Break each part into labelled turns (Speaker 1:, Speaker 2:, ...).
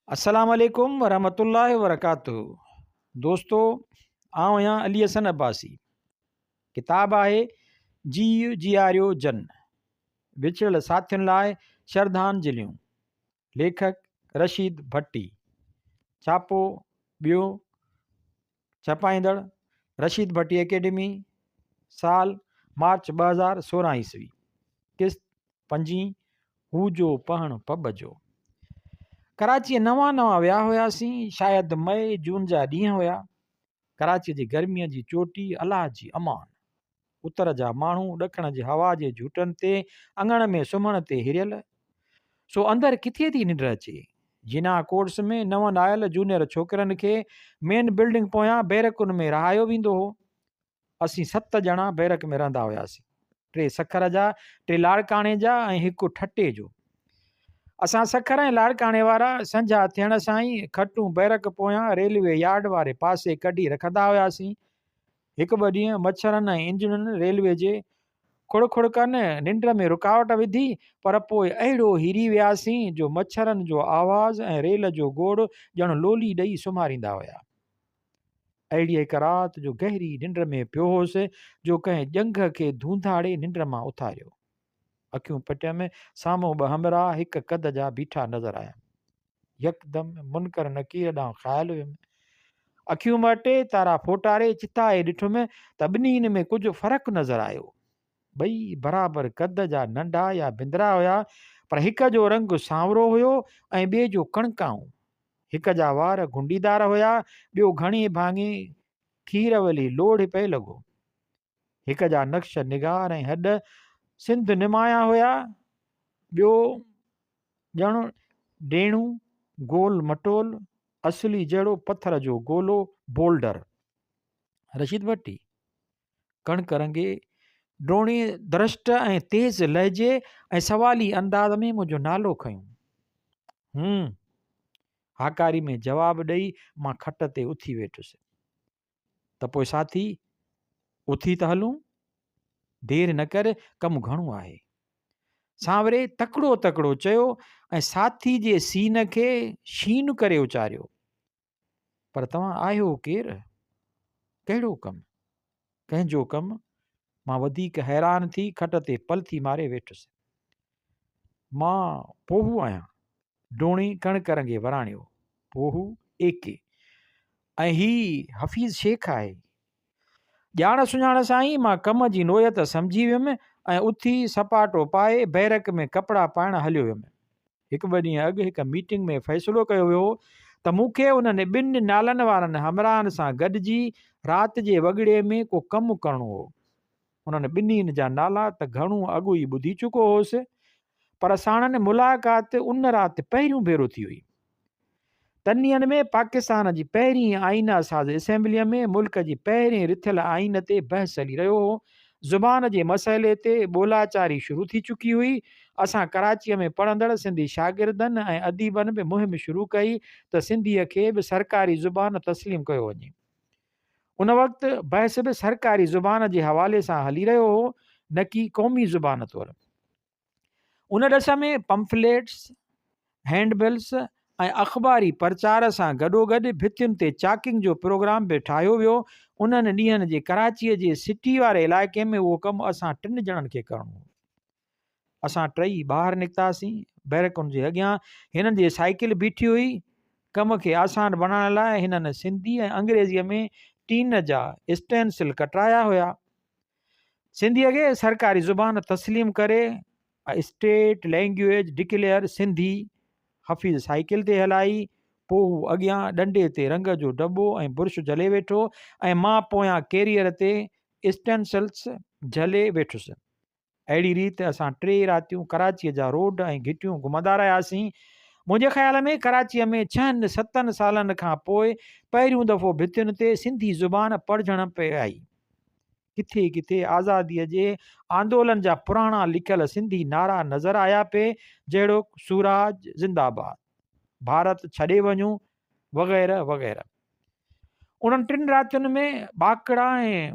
Speaker 1: अस्सलाम वालेकुम वरहमतुल्लाहि वबरकातुहू। दोस्तों, आउं आहियां अली हसन अब्बासी। किताब आहे जीअरियो जन, विछड़ियल साथियुनि लाइ श्रद्धांजलियूं। लेखक रशीद भट्टी। छापो ॿियो, छपाईंदड़ रशीद भट्टी एकेडमी, साल मार्च 2016 ईस्वी, किस्त 5, हू जो पहण पब जो। कराची नवां विया हुआसीं, शायदि मई जून जा ॾींहं हुया। कराची जी गर्मीअ जी चोटी, अलाह जी अमान। उतर जा माण्हू ॾखण जी हवा जे झूटनि ते अङण में सुम्हण ते हिरियल। सो अंदरि किथे थी निंड अचे। जिना कोर्स में नवनि आयल जूनियर छोकिरनि खे मेन बिल्डिंग पोयां बैरकुनि में रहायो वेंदो हो। असीं 7 ॼणा बैरक में रहंदा हुआसीं, 3 सखर जा, 3 लाड़काणे जा ऐं 1 ठटे जो। असां सखर ऐं लाड़काणे वारा संझा थियण सां ई खटूं बैरक पोयां रेलवे यार्ड वारे पासे कढी रखंदा हुआसीं। 1-2 ॾींहं मच्छरनि ऐं इंजननि रेलवे जे खुड़ कनि निंड में रुकावट विधी, पर पोइ अहिड़ो हिरी वियासीं जो मच्छरनि जो आवाज़ ऐं रेल जो गोड़ ॼण लोली ॾेई सुम्हारींदा हुआ। अहिड़ी हिकु राति जो गहरी निंड में पियो होसि जो कंहिं ॼंघ खे धूंधाड़े निंड मां उथारियो। अखियूं पटिय में साम्हूं 2 हमरा हिक कद जा बीठा नज़र आया। यकदमि मुनकर नकीर ॾांहुं ख़्यालु वियुमि। अखियूं मटे तारा फोटारे चिताए ॾिठुमि त ॿिन्हिनि में कुझु फ़र्क़ु नज़र आयो। ॿई बराबरि कद जा नंढा या बिंदरा हुया, पर हिक जो रंग सांवरो हुयो ऐं ॿिए जो कणकाऊं। हिक जा वार गुंडीदार हुया, ॿियो घणी भाङी खीरवली लोढ़ पे लॻो। हिक जा नक्श निगार ऐं हॾ सिंध निमाया हुया, ॿियो ॼण डेणू गोल मटोल, असली जहिड़ो पत्थर जो गोलो बोल्डर। रशीद भट्टी कणक रंगे ड्रोणी दृष्ट ऐं तेज़ लहजे ऐं सवाली अंदाज़ में मुंहिंजो नालो खयूं। हाकारी में जवाबु ॾेई मां खट ते उथी वेठुसि। त पोइ साथी, उथी त हलूं, देरि न कर, कमु घणो आहे। सांवरे तकिड़ो चयो ऐं साथी जे सीन खे शीन करे उचारियो। पर तव्हां आहियो केरु? कहिड़ो कमु? कंहिंजो कमु? मां वधीक हैरान थी खट ते पलथी मारे वेठुसि। मां पोहू आहियां, डोणी कणक रंगे वराणियो। पोहू एके ऐं ही हफ़ीज़ शेख आहे। ॼाण सुञाण सां ई मां कम जी नोयत सम्झी वियुमि ऐं उथी सपाटो पाए बैरक में कपिड़ा पाइण हलियो वियुमि। 1-2 ॾींहं अॻु हिकु मीटिंग में फ़ैसिलो कयो वियो त मूंखे उन्हनि 2 नालनि वारनि हमराहनि सां गॾिजी राति जे वॻड़े में को कमु करिणो हो। उन्हनि 2 जा नाला त घणो अॻु ई ॿुधी चुको होसि, पर साणनि मुलाक़ात उन राति पहिरियों भेरो थी हुई। 3 ॾींहंनि में पाकिस्तान जी पहिरीं आईना साज़ असेंबलीअ में मुल्क जी पहिरें रिथियल आइन ते बहस हली रहियो हो। ज़ुबान जे मसइले ते ॿोलाचारी शुरू थी चुकी हुई। असां कराचीअ में पढ़ंदड़ सिंधी शागिर्दनि ऐं अदीबनि बि मुहिम शुरू कई त सिंधीअ खे बि सरकारी ज़ुबान तस्लीम कयो वञे। उन वक़्तु बहस बि सरकारी ज़ुबान जे हवाले सां हली रहियो हो, न कि क़ौमी ज़ुबान तौरु। उन ॾस में पंफलेट्स, हैंडबिल्स ऐं अख़बारी प्रचार सां गॾोगॾु भितियुनि ते चाकिंग जो प्रोग्राम बि ठाहियो वियो। उन्हनि ॾींहंनि जे कराचीअ जे सिटी वारे इलाइक़े में उहो कमु असां 3 ॼणनि खे करिणो हो। असां 3 ॿाहिरि निकितासीं। बैरकुनि जे अॻियां हिननि जी साइकिल बीठी हुई। कम खे आसान बणाइण लाइ हिननि सिंधी ऐं अंग्रेज़ीअ में टीन जा स्टेंसिल कटाया हुया। सिंधीअ खे सरकारी ज़ुबान तस्लीम करे state language declare Sindhi. Hafeez cycle ते हलाई। पोइ अॻियां डंडे ते रंग जो दॿो ऐं बुर्श झले वेठो ऐं मां पोयां कैरियर ते स्टेंसिल्स झले वेठुसि। अहिड़ी रीति असां 3 रातियूं कराचीअ जा रोड ऐं घिटियूं घुमंदा रहियासीं। मुंहिंजे ख़्याल में कराचीअ में 6-7 सालनि खां पोइ पहिरियों दफ़ो भितियुनि ते सिंधी ज़ुबान पढ़जण पे आई। किथे किथे आज़ादीअ जे आंदोलन जा पुराणा लिखियल सिंधी नारा नज़र आया पे, जहिड़ो सूराज ज़िंदाबाद, भारत छॾे वञूं, वग़ैरह वग़ैरह। उन्हनि 3 रातियुनि में बाकड़ा ऐं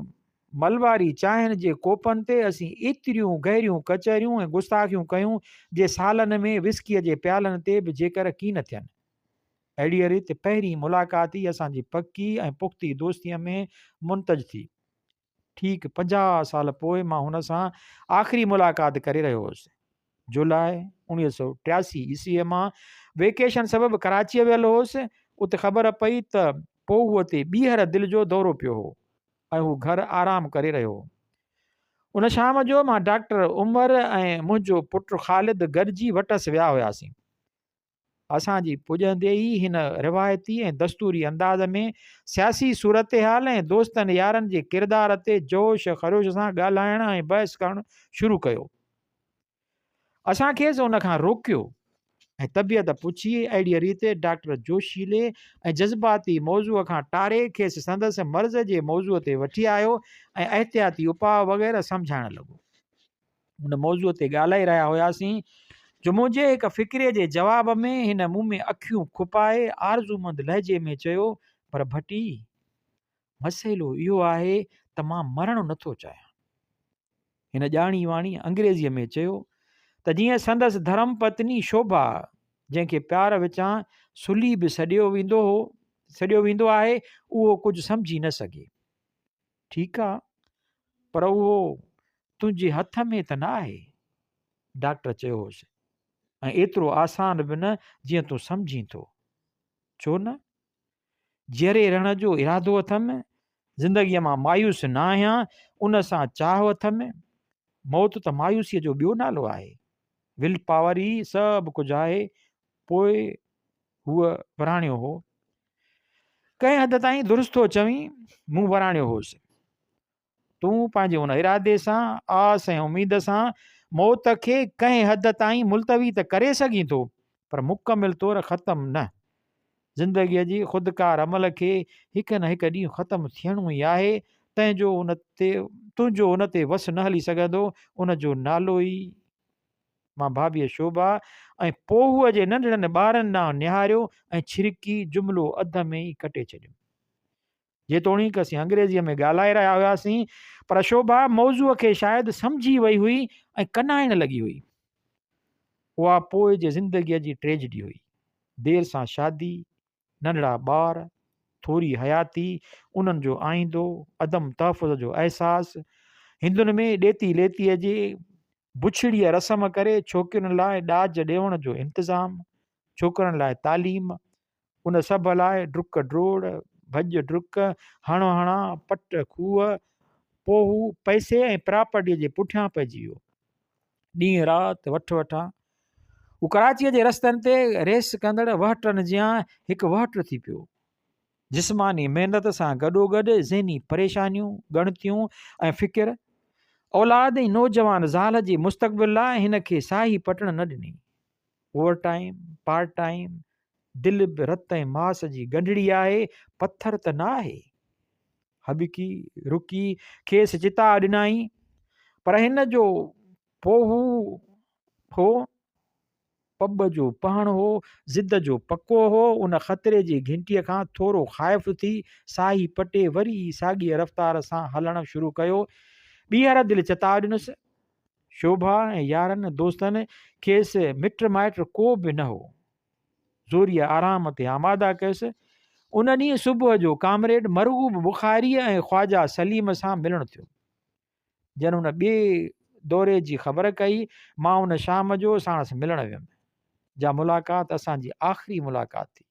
Speaker 1: मलबारी चांहिनि जे कोपनि ते असीं एतिरियूं गहरियूं कचहरियूं ऐं गुस्ताखियूं कयूं जे सालनि में विस्कीअ जे प्यालनि ते बि जेकर की न थियनि। अहिड़ीअ रीति पहिरीं मुलाक़ात ई असांजी पकी ऐं पुख़्ती दोस्तीअ में मुंतज थी। ठीकु 50 साल पोइ मां हुन सां आख़िरी मुलाक़ात करे रहियो हुउसि। जुलाई 1983 ईस्वीअ मां वेकेशन सबबि कराचीअ वियल हुउसि। उते ख़बर पई त पोइ हुते ॿीहर दिलि जो दौरो पियो हो ऐं हू घरु आराम करे रहियो हो। उन शाम जो मां डॉक्टर उमर ऐं मुंहिंजो पुटु ख़ालिद गॾिजी वटसि विया हुआसीं। असांजी पुॼंदे ई हिन रिवायती ऐं दस्तूरी अंदाज़ में सियासी सूरत हाल ऐं दोस्तनि यारनि जे किरदार ते जोश ख़रोश सां ॻाल्हाइण ऐं बहस करणु शुरू कयो। असां खेसि उन खां रोकियो ऐं तबियत पुछी। अहिड़ीअ रीति डॉक्टर जोशीले ऐं जज़्बाती मौज़ूअ खां टारे खेसि संदसि मर्ज़ जे मौज़ूअ ते वठी आयो ऐं एहतियाती उपाउ वग़ैरह सम्झाइणु लॻो। हुन मौज़ूअ ते ॻाल्हाए रहिया हुआसीं जो मुंहिंजे हिकु फ़िक्रे जे जवाब में हिन मुंहुं में अखियूं खुपाए आरज़ूमंद लहजे में चयो, पर भटी मसइलो इहो आहे त मां मरणु नथो चाहियां। हिन ॼाणी वाणी अंग्रेज़ीअ में चयो त जीअं संदसि धर्म पत्नी शोभा, जंहिंखे प्यार विचां सुली बि सॾियो वेंदो आहे, उहो कुझु सम्झी न सघे। ठीकु आहे, पर उहो तुंहिंजे हथ में त न आहे, डॉक्टर चयो हुउसि, ऐं एतिरो आसान बि न जीअं तूं सम्झी थो। छो न? जहिड़े रहण जो इरादो अथमि, ज़िंदगीअ मां मायूस न आहियां, उन सां चाह अथमि। मौत त मायूसीअ जो ॿियो नालो आहे। विल पावर ई सभु कुझु आहे। पोइ हूअ वराणियो हो। कंहिं हद ताईं दुरुस्त थो चवीं, मूं वराणियो होसि। तूं पंहिंजे हुन इरादे सां, आस ऐं उमेद सां मौत खे कंहिं हद ताईं मुलतवी त करे सघीं थो, पर मुकमिल तौरु ख़तमु न। ज़िंदगीअ जी ख़ुदकार अमल खे हिकु न हिकु ॾींहुं ख़तमु थियणो ई आहे। तुंहिंजो उन ते वस न हली सघंदो। उनजो नालो ई मां भाभीअ शोभा ऐं पोइ हूअ जे नंढड़नि ॿारनि ॾांहुं निहारियो ऐं छिरकी जुमिलो अध में ई कटे छॾियो। जेतोणीकि असीं अंग्रेज़ीअ में ॻाल्हाए रहिया हुआसीं, पर शोभा मौज़ूअ खे शायदि सम्झी वई हुई ऐं कनाइण लॻी हुई। उहा पोइ जे ज़िंदगीअ जी ट्रेजिडी हुई। देर सां शादी, नंढड़ा ॿार, थोरी हयाती, उन्हनि जो आईंदो, अदम तहफ़ुज़ जो अहसासु, हिंदुनि में ॾेती लेतीअ जे बुछड़ीअ रस्म करे छोकिरियुनि लाइ ॾाज ॾियण जो इंतिज़ाम, छोकिरनि लाइ तालीम, उन सभ लाइ डुक ड्रोड़, भॼ डुक, हण हणा, पट खूह। पोइ हू पैसे ऐं प्रॉपर्टीअ जे पुठियां पइजी वियो। ॾींहुं राति वठां हू कराचीअ जे रस्तनि ते रेस कंदड़ वहटनि जियां हिकु वहट थी पियो। जिस्मानी महिनत सां गॾोगॾु ज़हनी परेशानियूं, ॻणतियूं ऐं फ़िकिर। औलाद ऐं नौजवान ज़ाल जी मुस्तक़बिल लाइ हिन खे साही पटण न ॾिनी। ओवर टाइम, पार्ट टाइम, दिलि बि रत ऐं मास जी गंढड़ी आहे, पथर त न आहे। हबिकी रुकी खेसि चिता ॾिनाई, पर हिन जो पोहू हो, पब जो पहण हो, ज़िद जो पको हो। उन ख़तरे जी घिंटीअ खां थोरो ख़ाइफ़ थी साही पटे वरी साॻीअ रफ़्तार सां हलणु शुरू कयो। ॿीहर दिलि चिता ॾिनुसि। शोभा ऐं यारनि दोस्तनि खेसि मिट माइट को बि न हो। ज़ोरीअ आराम ते आमादा कयुसि। उन ॾींहुं सुबुह जो कामरेड मरगूब बुखारीअ ऐं ख़्वाजा सलीम सां मिलणु थियो। जन हुन ॿिए दौरे जी ख़बर कई, मां उन शाम जो साणसि मिलणु वियुमि। जा मुलाक़ात असांजी आख़िरी मुलाक़ात थी।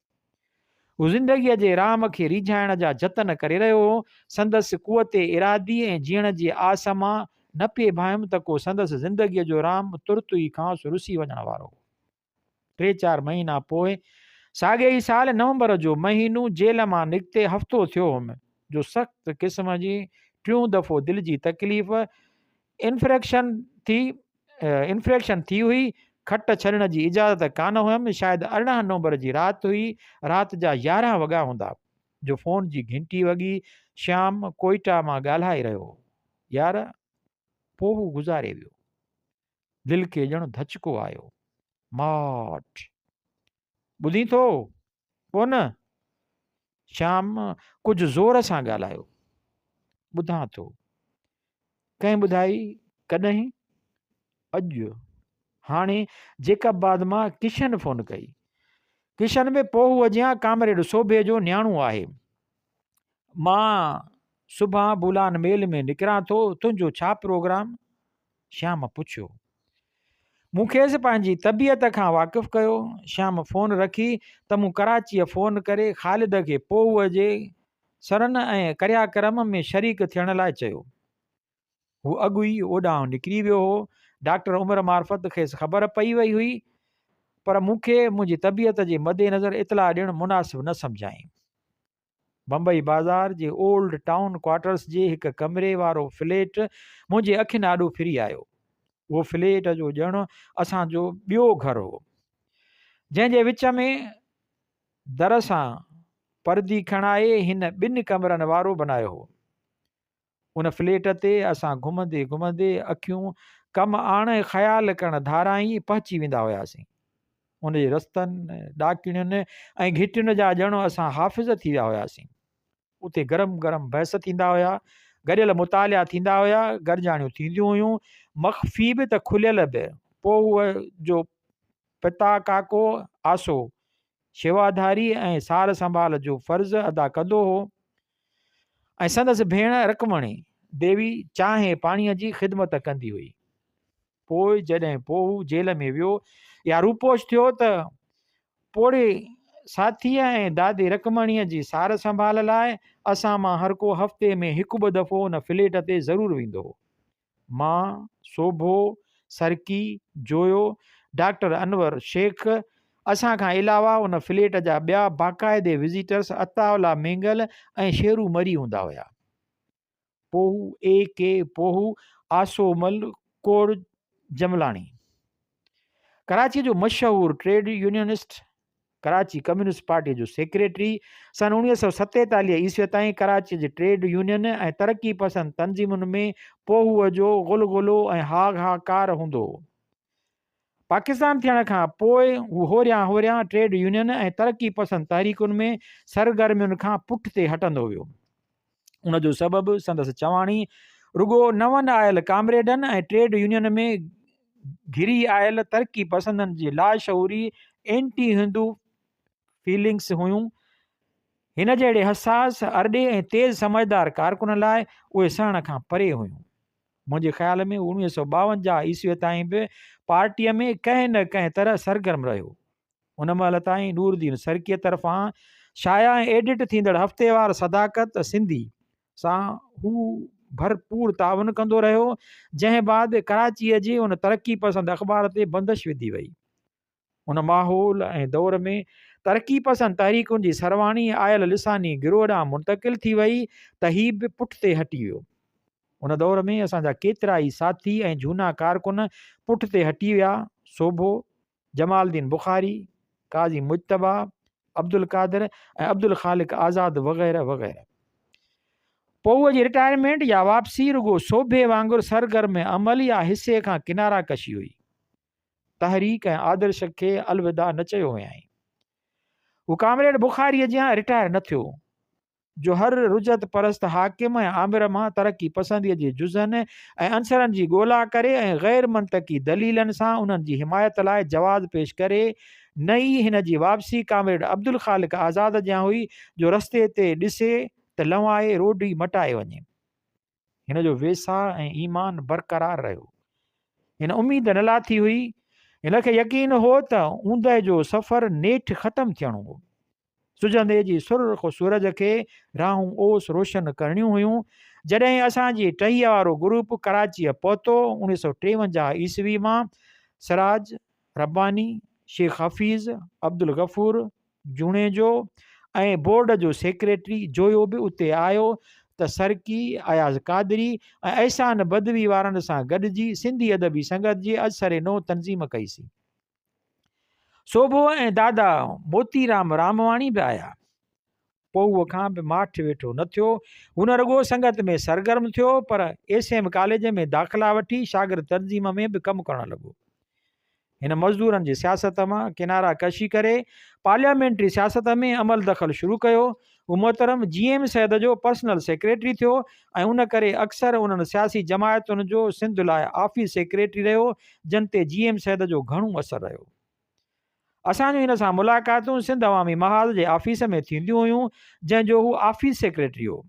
Speaker 1: हू ज़िंदगीअ जे राम खे रिझाइण जा जतन करे रहियो हो। संदसि कुवत इरादी ऐं जीअण जी आस मां न पिए भायुमि त को संदसि ज़िंदगीअ जो राम तुर्त ई खांसि रुसी वञण वारो। 3-4 महीना पोइ साॻे ई साल नवंबर जो महीनो जेल मां निकिते हफ़्तो थियो हुउमि जो सख़्तु क़िस्म जी टियों दफ़ो दिलि जी तकलीफ़ इन्फेक्शन थी हुई। खट छॾण जी इजाज़त कान हुयमि। शायदि 18 नवंबर जी राति हुई। राति जा 11 वॻा हूंदा जो फ़ोन जी घंटी वॻी। श्याम कोइटा मां ॻाल्हाए रहियो हो। यार, पोइ हू गुज़ारे वियो। दिलि खे ॼण धचको आयो। माठ ॿुधी थो कोन? श्याम कुझु ज़ोर सां ॻाल्हायो। ॿुधां थो। कंहिं ॿुधाई? कॾहिं? अॼु। हाणे जेकबाद मां किशन फ़ोन कई। किशन में पोहू अजियां कामरेड शोभे जो न्याणो आहे। मां सुभां बुलान मेल में निकिरां थो, तुंहिंजो छा प्रोग्राम? श्याम पुछियो। मूंखेसि पंहिंजी तबियत खां वाक़िफ़ु कयो। श्याम फ़ोन रखी त मूं कराचीअ फ़ोन करे ख़ालिद खे पोहूअ जे सरन ऐं क्रियाक्रम में शरीक थियण लाइ चयो। हू अॻु ई ओॾांहुं निकिरी वियो हो। डॉक्टर उमिरि मार्फत खेसि ख़बर पई वई हुई, पर मूंखे मुंहिंजी तबियत जे मद्देनज़र इतला ॾियणु मुनासिबु न सम्झाई। बम्बई बाज़ार जे ओल्ड टाउन क्वार्टर्स जे हिकु कमरे वारो फ्लैट मुंहिंजे अखियुनि आॾो फिरी आयो। उहो फ्लैट जो ॼणु असांजो ॿियो घरु हो, जंहिंजे विच में दर सां परदी खणाए हिन 2 कमरनि वारो बनायो हो। उन फ्लैट ते असां घुमंदे घुमंदे अखियूं कमु आणे ख़्यालु करणु धाराई पहुची वेंदा हुआसीं। उन जे रस्तनि, ॾाकिणियुनि ऐं घिटियुनि जा ॼणु असां हाफ़िज़ थी विया हुआसीं। उते गरम गरम बहस थींदा हुया, गॾियल मुतालिया थींदा हुया, गॾिजाणियूं थींदियूं हुयूं, मख़फ़ी बि त खुलियल बि। पोइ जो पिता काको आसो शेवाधारी ऐं सार संभाल जो फ़र्ज़ु अदा कंदो हो, ऐं संदसि भेण रकमणी देवी चांहि पाणीअ जी ख़िदमत कंदी हुई। पोइ जॾहिं पोहू जेल में वियो या रूपोश थियो त पोड़े साथीअ ऐं दादी रकमणीअ जी सार संभाल लाइ असां मां हर को हफ़्ते में 1-2 दफ़ो उन फ्लैट ते ज़रूरु वेंदो हो। मां, शोभो, सरकी, जोयो, डॉक्टर अनवर शेख, असां खां अलावा उन फ्लैट जा ॿिया बाक़ाइदे विज़िटर्स अतावला मेंगल ऐं शेरू मरी हूंदा हुया। पोहू A.K. पोहू, आसोमल कोड़ जमलाणी, कराची जो मशहूर trade unionist, Karachi communist party जो सेक्रेटरी, सन 1947 ईस्वी ताईं कराची जे ट्रेड यूनियन ऐं तरक़ी पसंद तंज़ीमुनि में पोहूअ जो गुलगुलो ऐं हाहाकार हूंदो हो। पाकिस्तान थियण खां पोइ हू होरियां ट्रेड यूनियन ऐं तरक़ी पसंद तहरीकुनि में सरगर्मियुनि खां पुठिते हटंदो वियो। उन जो सबबु संदसि चवाणी रुगो नवनि आयल कामरेडनि ऐं ट्रेड यूनियन में घिरी आयल तरक़ी पसंदनि जी लाशऊरी एंटी हिंदू फीलिंग्स हुयूं। हिन जहिड़े हसास, अरड़े ऐं तेज़ समझदार कारकुन लाइ उहे सहण खां परे हुयूं। मुंहिंजे ख़्याल में 1952 ईस्वी ताईं बि पार्टीअ में कंहिं न कंहिं तरह सरगर्म रहियो। उन महिल ताईं नूरदीन सरकीअ तरफ़ां शाया ऐं एडिट थींदड़ हफ़्तेवार सदाकत सिंधी सां हू भरपूर ताउन कंदो रहियो, जंहिं बाद कराचीअ जे उन तरक़ी पसंद अख़बार ते बंदिश विधी वई। उन माहौल ऐं दौर में तरक़ी पसंद तहरीकुनि जी सरवाणी आयल लिसानी गिरोह ॾांहुं मुंतक़िल थी वई त हीउ बि पुठिते हटी वियो। उन दौर में असांजा केतिरा ई साथी ऐं झूना कारकुन पुठिते हटी विया। शोभो, जमालुद्दीन बुखारी, काज़ी मुजतबा, अब्दुल कादिर ऐं अब्दुल ख़ालिक आज़ाद वग़ैरह वग़ैरह। पोहूअ जी रिटायरमेंट या वापसी रुगो शोभे वांगुरु सरगर्म अमल या हिसे खां किनारा कशी हुई। तहरीक ऐं आदर्श खे अलविदा न चयो हुयई। हू कामरेड बुखारीअ जियां रिटायर न थियो, जो हर रुजत परस्त हाकिम ऐं आमिर मां तरक़ी पसंदीअ जे जुज़नि ऐं अंसरनि जी ॻोल्हा करे ऐं ग़ैर मंतकी दलीलनि सां उन्हनि जी हिमायत लाइ जवाज़ पेश करे नई हिन जी वापसी कामरेड अब्दुल ख़ालिक आज़ाद जियां हुई, जो रस्ते ते ॾिसे त लवाए रोडी मटाए वञे। हिन जो वेसा ऐं ईमान बरक़रार रहियो। हिन उमेद न लाथी हुई, हिन खे यकीन हो त ऊंदहि जो सफ़र नेठि ख़तमु थियणो हो। सुजंदे जी सुर्ख़ सूरज खे राहूं ओस रोशन करणियूं हुयूं। जॾहिं असांजी टहीअ वारो ग्रुप कराचीअ पहुतो 1953 ईस्वी मां, सिराज, रब्बानी, शेख हफ़ीज़, अब्दुल गफ़ूर जूणेजो ऐं बोर्ड जो सेक्रेटरी जोयो बि उते आयो त सरकी, अयाज़ कादरी ऐं एहसान बदवी वारनि सां गॾिजी सिंधी अदबी संगत जी असर नो तंज़ीम कईसीं। शोभो ऐं दादा मोतीराम रामवाणी बि आया। पोहूअ खां बि माठि वेठो न थियो। हुन रुगो संगत में सरगर्म थियो, पर SM कॉलेज में दाख़िला वठी शागिर्द तंज़ीम में बि कमु करणु लॻो। हिन मज़दूरनि जी सियासत मां किनारा कशी करे पार्लियामेंट्री सियासत में अमल दख़ल शुरू कयो। हू मोहतरम GM सैद जो पर्सनल सेक्रेटरी थियो ऐं उन करे अक्सर उन्हनि सियासी जमायतुनि जो सिंध लाइ ऑफिस सेक्रेटरी रहियो, जिन ते GM सैद जो घणो असरु रहियो। असांजूं हिन सां मुलाक़ातूं सिंध अवामी महाज़ जे ऑफिस में थींदियूं हुयूं, जंहिंजो हू ऑफिस सेक्रेटरी हो।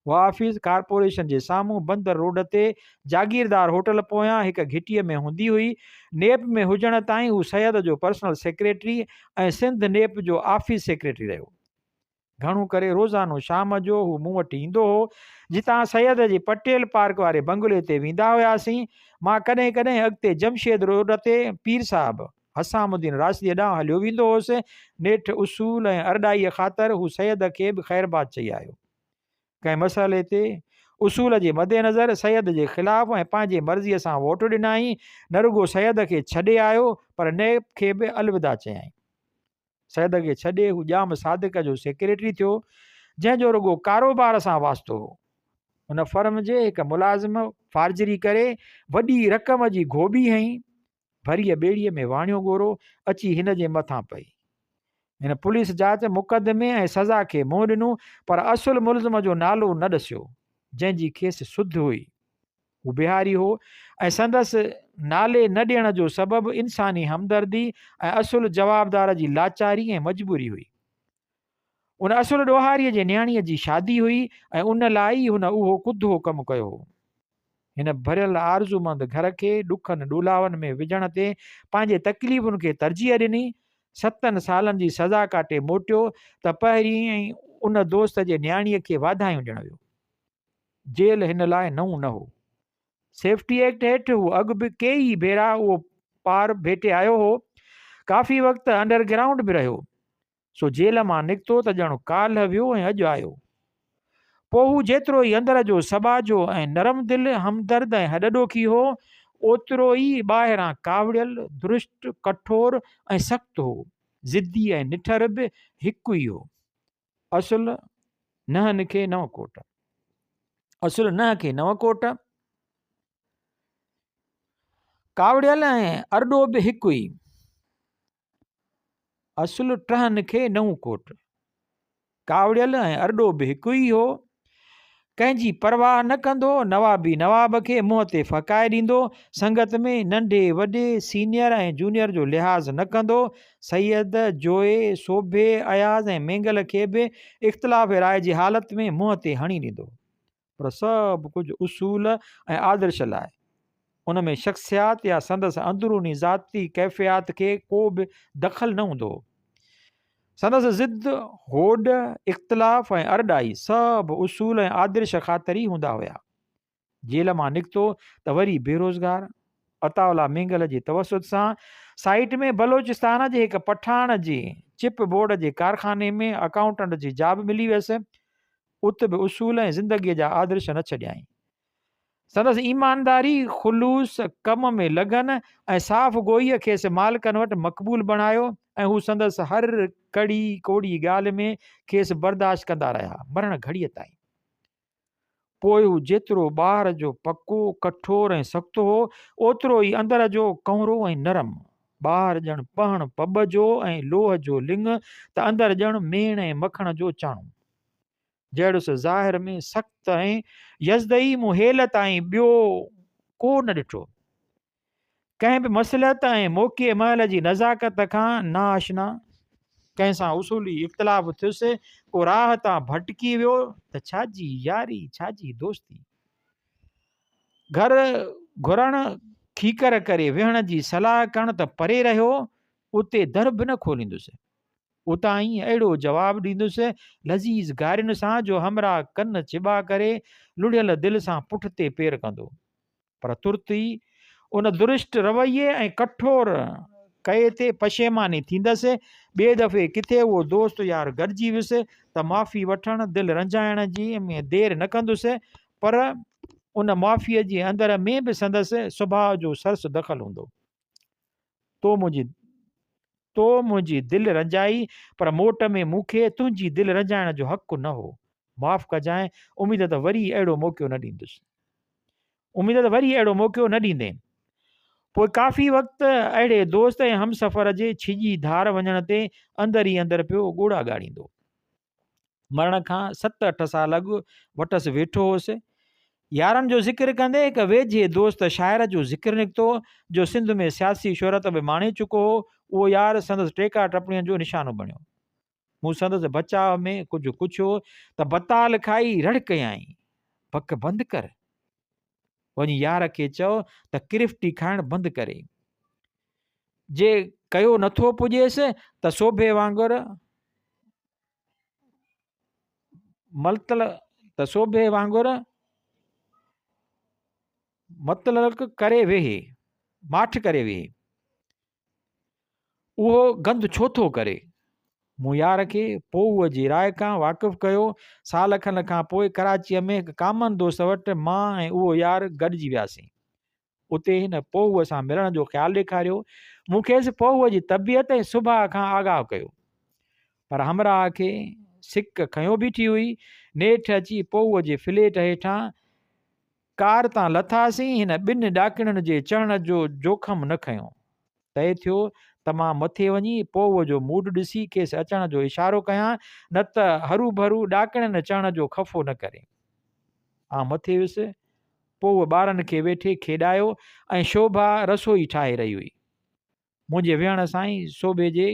Speaker 1: उहा ऑफिस कारपोरेशन जे साम्हूं बंदर रोड ते जागीरदार होटल पोयां हिकु घिटीअ में हूंदी हुई। नेप में हुजण ताईं हू सैयद जो पर्सनल सेक्रेटरी ऐं सिंध नेप जो ऑफिस सेक्रेटरी रहियो। घणो करे रोज़ानो शाम जो हू मूं वटि ईंदो हो। जितां सैयद जे पटेल पार्क वारे बंगले ते वेंदा हुआसीं, मां कॾहिं कॾहिं अॻिते जमशेद रोड ते पीर साहिब हसामुद्दीन राशिदीअ ॾांहुं हलियो वेंदो हुउसि। नेठि उसूल ऐं अरडाईअ ख़ातिर हू सैयद खे बि ख़ैरबाद चई आयो। कंहिं मसइले ते उसूल जे मद्देनज़र सैयद जे ख़िलाफ़ु ऐं पंहिंजे मर्ज़ीअ सां वोट ॾिनाई। न रुगो सैयद खे छॾे आयो, पर नेब खे बि अलविदा चयाईं। सैयद खे छॾे हू ॼाम सादिक जो सेक्रेटरी थियो, जंहिंजो रुगो कारोबार सां वास्तो हो। हुन फर्म जे हिकु मुलाज़िम फार्जरी करे वॾी रक़म जी गोभी हईं। भरीअ ॿेड़ीअ में वाणियो ॻोरो अची हिन जे मथां पई। हिन पुलिस जांच मुक़दमे ऐं सज़ा खे मुंहुं ॾिनो, पर असुल मुलज़िम जो नालो न ॾसियो, जंहिंजी खेसि सुध हुई। हू बिहारी हो ऐं संदसि नाले न ॾियण जो सबबु इंसानी हमदर्दी ऐं असुल जवाबदार जी लाचारी ऐं मजबूरी हुई। उन असुल ॾोहारीअ जे नियाणीअ जी शादी हुई ऐं उन लाइ हुन उहो कुद्धो कमु कयो हो। हिन भरियल आरज़ूमंद घर खे ॾुखनि ॾुलावनि में विझण ते पंहिंजे तकलीफ़ुनि खे तरजीह ॾिनी। 7 सालनि जी सज़ा काटे मोटियो त पहिरीं उन दोस्त जे नियाणीअ खे वाधायूं ॾियण वियो। जेल हिन लाइ नओं न हो। सेफ्टी एक्ट हेठि हू अॻु बि कई भेरा उहो पार भेटे आयो हो। काफ़ी वक़्तु अंडरग्राउंड बि रहियो। सो जेल मां निकितो त ॼणो काल्ह वियो ऐं अॼु आयो। पोइ हू जेतिरो ई अंदर जो सबाजो ऐं नरम दिलि हमदर्द ऐं हॾॾोखी हो, ओतिरो ई ॿाहिरां कावड़ियल दुरुष्ट कठोर ऐं सख़्तु हो। ज़िद्दी ऐं निठर बि हिकु ई हो। असुल नहनि खे नव कोट। असुल नह खे नव कोट, कावड़ियल ऐं अरडो बि हिकु ई। असुल टहनि खे 9 कोट, कावड़ियल ऐं अरडो बि हिकु ई हो। कंहिंजी परवाह न कंदो, नवाबी नवाब खे मुंहं ते फ़काए ॾींदो। संगत में नंढे वॾे सीनियर ऐं जूनियर जो लिहाज़ न कंदो। सैयद जोए सोभे अयाज़ ऐं मेंगल खे बि इख़्तिलाफ़ राय जी हालत में मुंहं ते हणी ॾींदो, पर सभु कुझु उसूल ऐं आदर्श लाइ। उन में शख़्सियात या संदसि अंदरूनी ज़ाती कैफ़ियात खे को बि दख़ल न हूंदो। संदसि ज़िद, होड, इख़्तिलाफ़ ऐं अरडाई सभु उसूल ऐं आदर्श ख़ातिर ई हूंदा हुया। जेल मां निकितो त वरी बेरोज़गार अताउल्ला मेंगल जे तवसुत सां साइट में बलोचिस्तान जे हिकु पठाण जे चिप बोर्ड जे कारखाने में अकाउंटेंट जी जॉब मिली वियसि। उत बि उसूल ऐं ज़िंदगीअ जा आदर्श न छॾियाई। संदसि ईमानदारी, ख़ुलूस, कम में लगन ऐं साफ़ गोईअ खेसि मालिकनि वटि मक़बूल बणायो, ऐं हू संदसि हर कड़ी कोड़ी ॻाल्हि में खेसि बर्दाश्त कंदा रहिया, मरण घड़ीअ ताईं। पोइ हू जेतिरो ॿाहिरि जो पको, कठोर ऐं सख़्तु हो, ओतिरो ई अंदर जो कौरो ऐं नरम। ॿाहिरि ॼण पहण पब जो ऐं लोह जो लिंग, त अंदरि ॼण मेण ऐं मखण जो चाणो। जहिड़ुसि ज़ाहिर में सख़्तु ऐं यज़दई मुहेल ताईं ॿियो को न ॾिठो। कंहिं बि मसलियत ऐं मौक़े महल जी नज़ाकत खां नाआशना, कंहिं सां उसूली इख़्तिलाफ़ थियुसि, को राह तां भटकी वियो त छाजी यारी, छाजी दोस्ती। घर घुरण खीकर करे विहण जी सलाह करण त परे रहियो, उते दर बि न खोलींदुसि। उतां ई अहिड़ो जवाबु ॾींदुसि लज़ीज़ गारियुनि सां, जो हमरा कन चिॿा करे लुढ़ियल दिलि सां पुठिते पेर कंदो। पर तुर्त ई उन दुरुष्ट रवैये ऐं कठोर कए ते पशेमानी थींदसि। ॿिए दफ़े किथे उहो दोस्त यार गॾिजी वियुसि त माफ़ी वठणु, दिलि रंजाइण जी में देरि न कंदुसि, पर उन माफ़ीअ जे अंदर में बि संदसि सुभाउ जो सरस दख़ल हूंदो। तो मुंहिंजी दिलि रंजाई, पर मोट में मूंखे तुंहिंजी दिलि रंजाइण जो हक़ु न हो। माफ़ कजांइ, उमेद त वरी अहिड़ो मौक़ो न ॾींदे। पोइ काफ़ी वक़्तु अहिड़े दोस्त ऐं हमसफ़र जे छिॼी धार वञण ते अंदरि ई अंदरि पियो ॻोड़ा ॻाड़ींदो। मरण खां 7-8 साल अॻु वटसि वेठो हुउसि। यारनि जो ज़िक्र कंदे हिकु वेझे दोस्त शाइर जो ज़िक्र निकितो जो सिंध में सियासी शोहरत बि माणे चुको हो। उहो यार संदसि टेका टपणीअ जो निशानो बणियो। मूं संदसि बचाव में कुझु पुछियो त बताल खाई रड़ कयाई, पक बंदि कर, वञी यार खे चओ त किरिफ्टी खाइणु बंदि करे। जे कयो नथो पुॼेसि त सोभे वांगुरु मतलक करे वेहे, माठ करे वेहे, उहो गंद छो थो करे। मूं यार खे पोइ जी राय खां वाक़ुफ़ु कयो। साल खनि खां पोइ कराचीअ में हिकु कामन दोस्त वटि मां ऐं उहो यार गॾिजी वियासीं। उते हिन पोइ सां मिलण जो ख़्यालु ॾेखारियो। मूं खेसि पोइ जी तबियत ऐं सुभाउ खां आगाह कयो, पर हमराह खे सिक खयों बीठी हुई। नेठि अची पोइ जे फ्लेट हेठां कार तां लथासीं। हिन ॿिनि ॾाकिणनि जे चढ़ण जो जोखम न खयों। तइ थियो त मां मथे वञी पोइ जो मूड ॾिसी खेसि अचण जो इशारो कयां, न त हरू भरू ॾाकिणनि चढ़ण जो ख़फ़ो न करे। मथे वियुसि। पोइ ॿारनि खे वेठे खेॾायो ऐं शोभा रसोई ठाहे रही हुई। मुंहिंजे विहण सां ई सोभे जे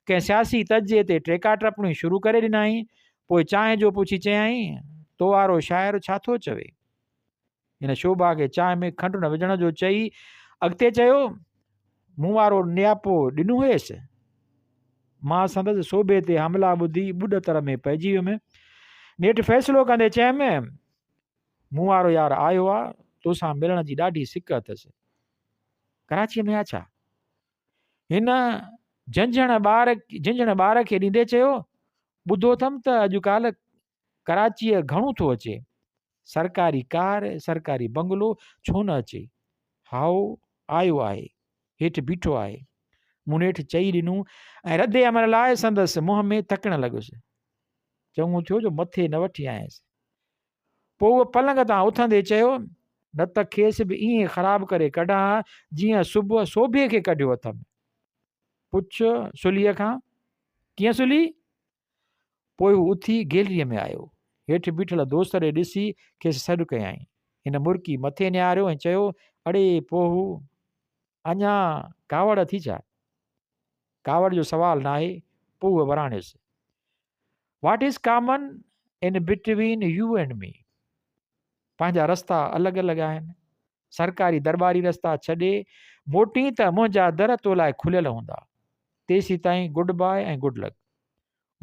Speaker 1: कंहिं सियासी तजिए ते टेका टपणियूं शुरू करे ॾिनई। पोइ चांहि जो पुछी चयाईं, तो वारो शाइर छा थो चवे? हिन शोभा खे चांहि में खंडु न विझण जो चई अॻिते चयो, मूं वारो नियापो ॾिनो हुयसि। मां संदसि सोभे ते हमला ॿुधी ॿुॾतर में पइजी वियुमि। नेठि फ़ैसिलो कंदे चयमि, मूं वारो यार आयो आहे, तोसां मिलण जी ॾाढी सिक अथसि। कराचीअ में आहे छा? हिन झंझण ॿार खे ॾींदे चयो, ॿुधो अथमि त अॼुकल्ह कराचीअ घणो थो अचे, सरकारी कार, सरकारी बंगलो, छो न अचे? हाओ आयो आहे, हेठि बीठो आहे। मूं नेठि चई ॾिनो ऐं रदे अमल लाइ संदसि मुंहं में तकण लॻुसि। चङो थियो जो मथे न वठी आयसि। पोइ उहो पलंग तां उथंदे चयो, न त खेसि बि ईअं ख़राबु करे कढां जीअं सुबुह सोभे खे कढियो अथमि। पुछ सुलीअ खां। कीअं सुली? पोइ हू उथी गैलरीअ में आयो। हेठि बीठल दोस्त ॾे ॾिसी खेसि सॾु कयाई। हिन मुर्की मथे निहारियो ऐं चयो, अड़े पोइ अञा कावड़ थी छा? कावड़ जो सवाल न आहे। पोइ वराणियुसि, what is common in between you and me? पंहिंजा रस्ता अलॻि अलॻि आहिनि। सरकारी दरबारी रस्ता छॾे मोटी त मुंहिंजा दर तो लाइ खुलियल हूंदा। तेसी ताईं गुड बाय ऐं गुड लक।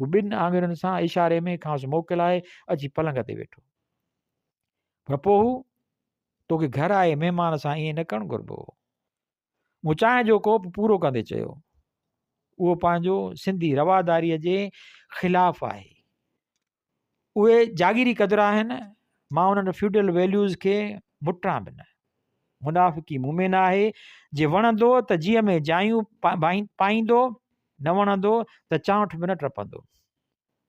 Speaker 1: हू ॿिनि आङुरियुनि सां इशारे में खांसि मोकिलाए अची पलंग ते वेठो। पर पोइ तोखे घर आए महिमान सां ईअं न करणु घुरिबो। मूं चांहि जो कोप पूरो कंदे चयो, उहो पंहिंजो सिंधी रवादारीअ जे ख़िलाफ़ु आहे। उहे जागीरी क़दुरु आहिनि। मां उन्हनि फ्यूडल वैल्यूज़ खे मुटां बि न। मुनाफ़िकी मूं में न आहे। जे वणंदो त जीअं में जायूं पाईंदो, न वणंदो त चांठ बि न टपंदो।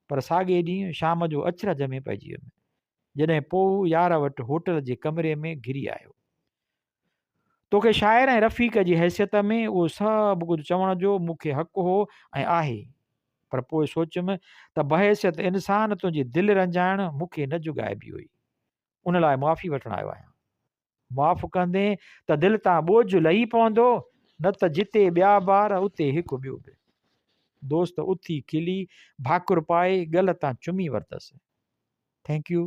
Speaker 1: पर साॻे ॾींहुं शाम जो अचरज में पइजी वियुमि जॾहिं पोइ यार वटि होटल जे कमरे में घिरी आयो। तोखे शाइर ऐं रफ़ीक जी हैसियत में उहो सभु कुझु चवण जो मूंखे हक़ु हो ऐं आहे, पर पोइ सोचियुमि त बहैसियत इंसान तुंहिंजी दिलि रंजाइण मूंखे न जुगाइबी हुई। उन लाइ मुआफ़ी वठणु आयो आहियां। मुआफ़ कंदे त दिलि तां बोझ लही पवंदो, न त जिते ॿिया ॿार उते हिकु ॿियो बि। दोस्त उथी खिली भाकुर पाए गल तां चुमी वरितसि। थैंक यू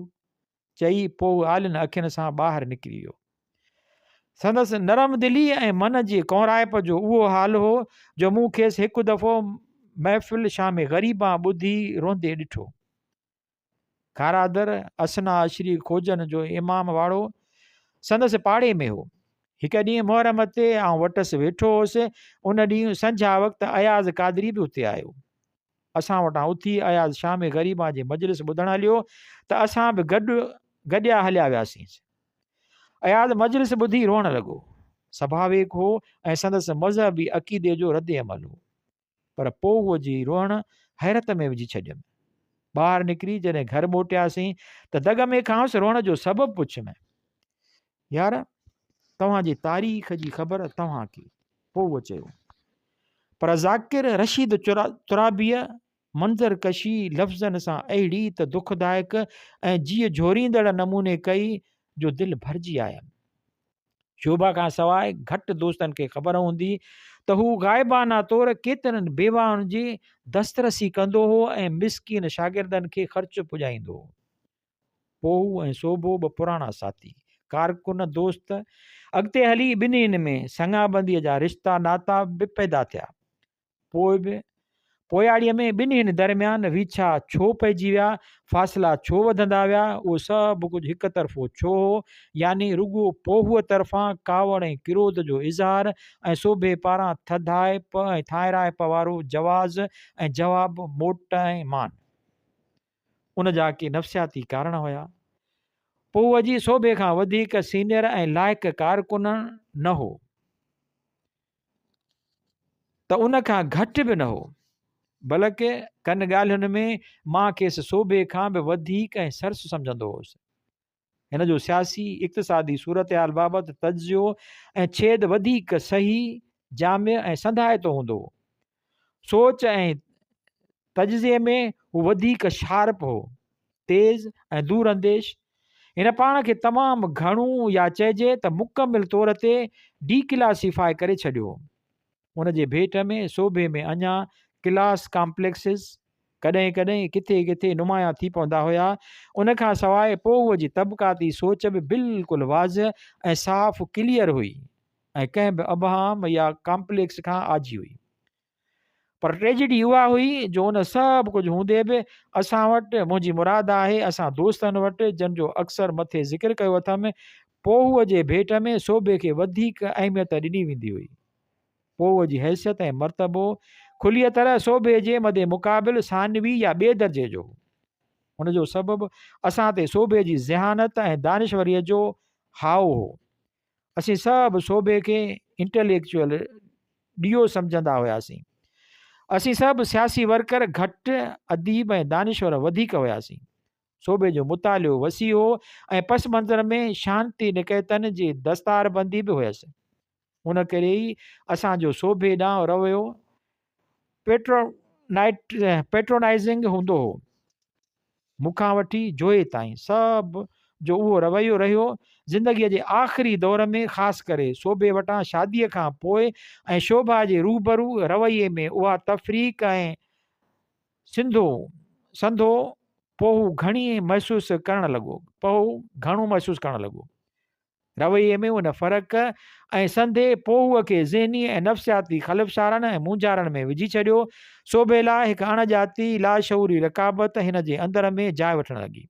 Speaker 1: चई पोइ आलिन अखियुनि सां ॿाहिरि निकिरी वियो। संदसि नरम दिली ऐं मन जी कोराइप जो उहो हाल हो जो मूं खेसि हिकु दफ़ो महफ़िल शाम ग़रीबां ॿुधी रोंदे ॾिठो। खारादर असना अशरी खोजन जो इमाम वाड़ो संदसि पाड़े में हो। हिकु ॾींहुं मुहरम ते आउं वटसि वेठो हुउसि। उन ॾींहुं संझा वक़्तु अयाज़ कादरी बि उते आयो। असां वटां उथी अयाज़ शाम ग़रीबां जी मजलिस ॿुधणु हलियो त असां बि गॾिया हलिया वियासीं। अयाज़ मजलिस ॿुधी रोअणु लॻो। स्वाभाविक हो ऐं संदसि मज़हबी अक़ीदे जो रद्द अमल हो। पर पोइ उहो जी रोअणु हैरत में विझी छॾियमि। ॿाहिरि निकिरी जॾहिं घर मोटियासीं त दग में खांसि रोअण जो सबबु पुछियमि, यार तव्हांजी तारीख़ जी ख़बर तव्हांखे? पोइ उहो चयो, पर ज़ाकिर रशीद तुराबीअ मंज़र कशी लफ़्ज़नि सां अहिड़ी त दुखदायक ऐं जीअ झोरींदड़ नमूने कई जो दिलि भरिजी आयमि। शोभा खां सवाइ घटि दोस्तनि खे ख़बर हूंदी त हू ग़ाइबाना तौरु केतिरनि बेवाउनि जी दस्तरसी कंदो हो ऐं मिसकीन शागिर्दनि खे ख़र्चु पुॼाईंदो हो। पोहू ऐं सोभो बि पुराणा साथी, कारकुन दोस्त। अॻिते हली ॿिन्हिनि में संगाबंदीअ जा रिश्ता नाता बि पैदा थिया। पोइ बि पोयाड़ीअ में ॿिन्हिनि दरमियान विछा छो पइजी विया, फ़ासिला छो वधंदा विया, उहो सभु कुझु हिकु तरफ़ो छो हो, यानी रुॻो पोहूअ तरफ़ां कावड़ ऐं किरोध जो इज़हार ऐं सोभे पारां थधाइप ऐं थाइराइप वारो जवाज़ ऐं जवाबु मोट ऐं मान। उन जा के नफ़्सियाती कारण हुया। पोहूअ जी सोभे खां वधीक सीनियर ऐं लाइक़ु कारकुन न हो, त उन खां घटि बि न हो, बल्कि कनि ॻाल्हियुनि में मां खेसि सोभे खां बि वधीक ऐं सरस सम्झंदो हुउसि। हिन जो सियासी इक़्तिसादी सूरत हाल बाबति तजियो ऐं छेद वधीक सही, जामिया ऐं संधाइतो हूंदो हो। सोच ऐं तजिज़िये में हू वधीक शार्प हो, तेज़ ऐं दूर अंदेश। हिन पाण खे तमामु घणो या चइजे त मुकमिल तौर ते डीक्लासिफाई करे छॾियो। उन जे भेट में सोभे में अञा क्लास कॉम्प्लेक्सिस कॾहिं कॾहिं किथे किथे नुमाया थी पवंदा हुया। उन खां सवाइ पोहूअ जी तबक़ाती सोच बि बिल्कुलु वाज़ ऐं साफ़ क्लियर हुई ऐं कंहिं बि अबहाम या कॉम्प्लेक्स खां आजी हुई। पर ट्रेजिडी उहा हुई जो उन सभु कुझु हूंदे बि असां वटि, मुंहिंजी मुराद आहे असां दोस्तनि वटि, जंहिंजो अक्सर मथे ज़िक्र कयो अथमि, पोहूअ जे भेट में सोभे खे वधीक अहमियत ॾिनी वेंदी हुई। पोहूअ जी हैसियत ऐं मर्तबो खुलीअ तरह सोभे जे मदे मुक़ाबिल सानवी या ॿिए दर्जे जो। हुन जो सबबु असां ते सोभे जी ज़हानत ऐं दानिशवरीअ जो हाउ हो। असीं सभु सोभे खे इंटेलेक्चुअल ॾियो सम्झंदा हुआसीं। असीं सभु सियासी वर्कर घटि, अदीब ऐं दानिश्वर वधीक हुआसीं। सोभे जो मुतालियो वसी हो ऐं पस मंज़र में शांती निकेतन जी दस्तारबंदी बि हुयसि। उन करे ई असांजो सोभे ॾांहुं रवैयो पेट्रोनाइज़िंग हूंदो हो। मूंखां वठी जोए ताईं सभु जो उहो रवैयो रहियो। ज़िंदगीअ जे आख़िरी दौर में ख़ासि करे सोभे वटां शादीअ खां पोइ ऐं शोभा जे रूबरू रवैये में उहा तफ़रीक़ ऐं संधो पोहू घणो महसूसु करणु लॻो। रवैये में उन फ़र्क़ु ऐं संधे पोहूअ खे ज़हनी ऐं नफ़्सियाती ख़लफ़शारनि ऐं मुंझारण में विझी छॾियो। सोभे लाइ हिकु अणॼाती लाशऊरी रकाबत हिन जे अंदर में जाइ वठणु लॻी,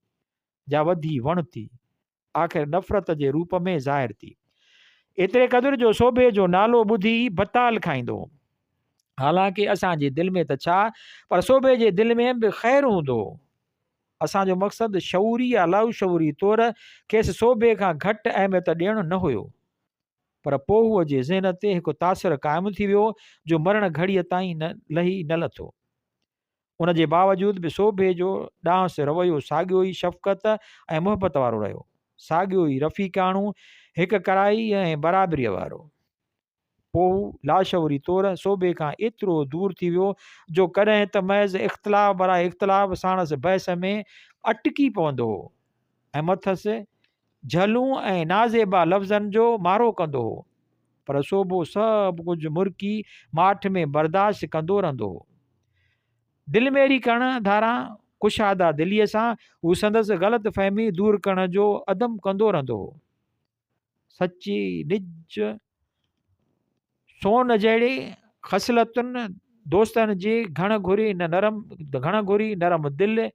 Speaker 1: जा वधी वण थी, आख़िर नफ़रत जे रूप में ज़ाहिर थी। एतिरे क़दुरु जो सोभे जो नालो ॿुधी बताल खाईंदो। हालांकि असांजे दिलि में त छा, पर सोभे जे दिलि में बि ख़ैरु हूंदो। असांजो मक़सदु शऊरी या लाशऊरी तौरु खेसि सोभे खां घटि अहमियत ॾियणु न हुयो, पर पोहूअ जे ज़हन ते हिकु तासिर क़ाइमु थी वियो जो मरण घड़ीअ ताईं न लथो। उन जे बावजूद बि सोभे जो ॾांहुं रवैयो साॻियो ई शफ़क़त ऐं मुहबत वारो रहियो, साॻियो ई रफ़ीकाणो, हिकु कराई ऐं बराबरीअ वारो। पोहू लाशऊरी तौरु सोभे खां एतिरो दूर थी वियो जो कॾहिं त महज़ इख़्तिलाफ़ बराए इख़्तिलाफ़ साणसि बहस में अटकी पवंदो हो ऐं मथसि झलूं ऐं नाज़ेबा लफ़्ज़नि जो मारो कंदो हो, पर सोभो सभु कुझु मुर्की माठ में बर्दाश्त कंदो रहंदो हो। दिलमेरी करण धारां कुशादा दिलीअ सां हू संदसि ग़लति फ़हमी दूर करण जो अदम कंदो रहंदो हो। सची निज सोन जहिड़ी ख़सलतुनि दोस्तनि जी घण घुरी नरम दिलि,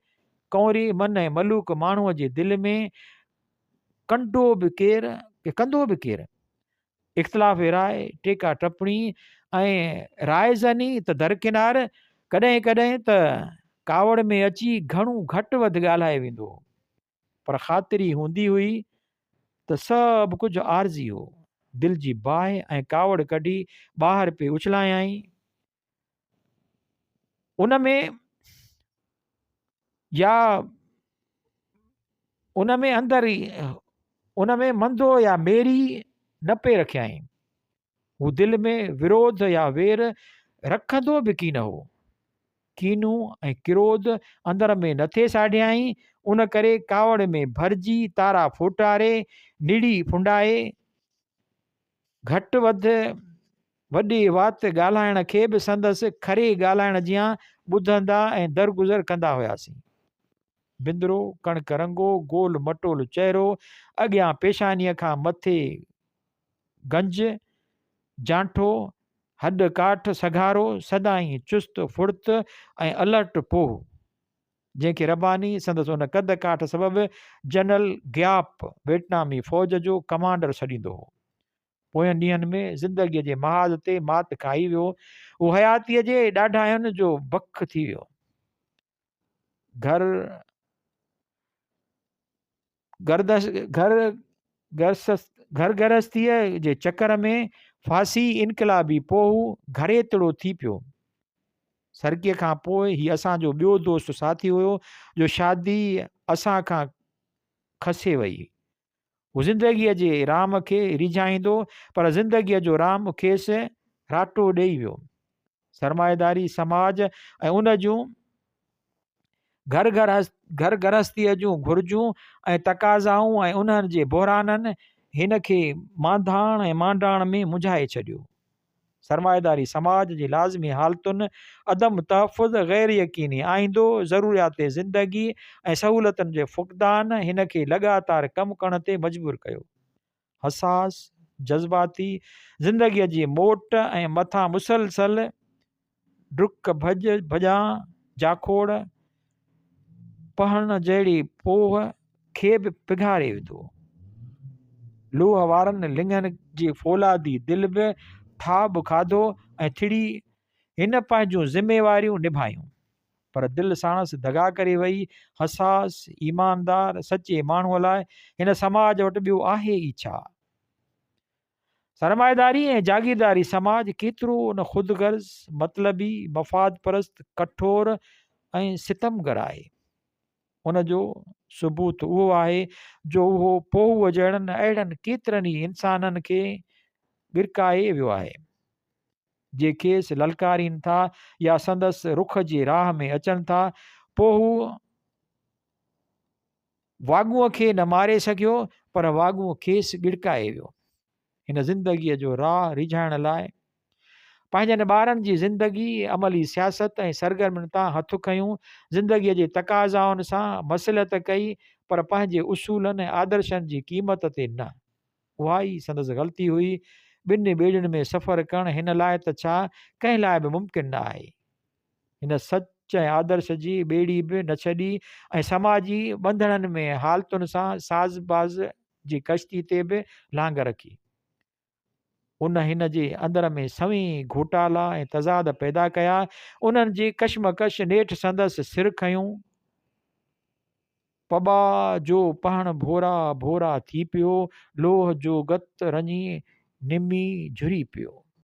Speaker 1: कंवरी मन ऐं मलूक माण्हूअ जे दिलि में कंदो बि केरु। इख़्तिलाफ़ राय, टेका टपणी ऐं रायज़नी त दरकिनार, कॾहिं कॾहिं त कावड़ में अची घणो घटि वधि ॻाल्हाए वेंदो, पर ख़ातिरी हूंदी हुई त सभु कुझु आरज़ी हो। दिलि जी बाहि ऐं कावड़ कढी ॿाहिरि पे उछलायई। उन में मंदो या मेरी न पे रखियई। हू दिलि में विरोध या वेर रखंदो बि की न हो। कीनू ऐं क्रोध अंदर में न थिए साढ़ियाई। उन करे कावड़ में भरिजी तारा फोटारे निड़ी फुंडाए घटि वॾी वात ॻाल्हाइण खे बि संदसि खरे ॻाल्हाइण जियां ॿुधंदा ऐं दरगुज़र कंदा हुआसीं। बिंदरो कणिक रंगो गोल मटोल चहिरो, अॻियां पेशानीअ खां मथे गंज जांठो, हॾ काठ सघारो, सदाईं चुस्त फुर्त ऐं अलर्ट पोइ, जंहिंखे रबानी संदसि उन कद काठ सबबि जनरल ग्याप वियतनामी फ़ौज जो कमांडर छॾींदो हो। पोयनि ॾींहंनि में ज़िंदगीअ जे महाज़ ते मात खाई वियो। उहो हयातीअ जे ॾाढाइनि जो बख थी वियो। घर गृहस्थीअ जे चकर में फासी इनकलाबी पोहू घरेतड़ो थी पियो। सरकीअ खां पोइ हीउ असांजो ॿियो दोस्त साथी हुयो जो शादी असां खां खसे वई। हू ज़िंदगीअ जे राम खे रिझाईंदो, पर ज़िंदगीअ जो राम खेसि राटो ॾेई वियो। सरमाएदारी समाज ऐं उन जूं घर गृहस्थीअ जूं घुर्जूं ऐं तक़ाज़ाऊं ऐं उन्हनि जे बहिराननि हिन खे मांधाण ऐं मांडाण में मुंझाए छॾियो। सरमाएदारी समाज जी लाज़मी हालतुनि अदम तहफ़ुज़ ग़ैर यकीनी आईंदो ज़रूरियात ज़िंदगी ऐं सहूलियतुनि जे फ़ुक़दान हिन खे लगातार कमु करण ते मजबूर कयो। हसास जज़्बाती ज़िंदगीअ जी मोट ऐं मथां मुसलसल डुक भॼां जाखोड़ पहण जहिड़ी पोह खे बि पिघारे विधो। लोह वारनि लिङनि जी फौलादी दिलि बि ठाब खाधो ऐं थिड़ी हिन पंहिंजूं ज़िम्मेवारियूं निभायूं, पर दिलि साणसि दगा करे वई। हसास ईमानदार सचे माण्हूअ लाइ हिन समाज वटि ॿियो आहे ई छा? सरमाएदारी ऐं जागीरदारी समाज केतिरो न ख़ुदगर्ज़, मतलबी, मफ़ाद परस्त, कठोर ऐं सितमगर आहे। उन जो सबूत उहो आहे जो उहो पोहूअ जहिड़नि अहिड़नि केतिरनि ई इंसाननि खे गिरकाए वियो आहे, जे खेसि ललकारीनि था या संदसि रुख जी राह में अचनि था। पोहू वाॻूअ खे न मारे सघियो, पर वाॻूअ खेसि गिड़काए वियो। हिन ज़िंदगीअ जो राह रिझाइण लाइ पंहिंजनि ॿारनि जी ज़िंदगी अमली सियासत ऐं सरगर्मियुनि तां हथु खयूं। ज़िंदगीअ जे तक़ाज़ाउनि सां मसलियत कई, पर पंहिंजे उसूलनि ऐं आदर्शनि जी क़ीमत ते न। उहा ई संदसि ग़लती हुई। ॿिनि ॿेड़ियुनि में सफ़र करणु हिन लाइ त छा कंहिं लाइ बि मुमकिन न आहे। हिन सच ऐं आदर्श जी ॿेड़ी बि न छॾी ऐं समाजी ॿंधणनि में हालतुनि सां साज़बाज़ जी कश्ती ते बि लांग रखी। उन हिन जे अंदर में सवी घोटाला ऐं तज़ाद पैदा कया। उन्हनि जी कशमकश नेठि संदसि सिर खयूं। पबा जो पहण भोरा भोरा थी पियो, लोह जो गत रञी निमी झुरी पियो।